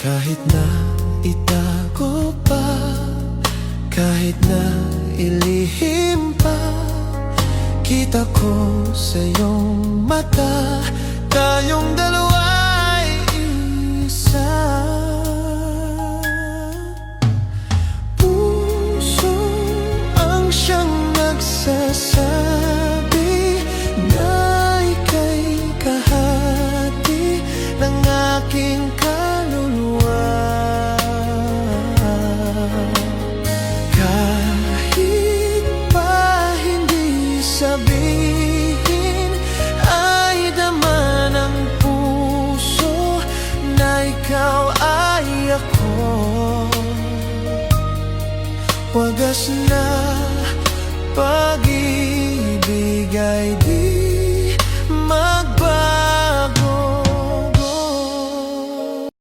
Kahit na itago pa, kahit na ilihim pa, kita ko sa iyong mata, tayong dalawa'y isa. Puso ang siyang nagsasabi na ika'y kahati ng aking kaluluwa. Kahit pa hindi sabihin, ay dama ng puso na ikaw ay ako. Wagas na pag-ibig ay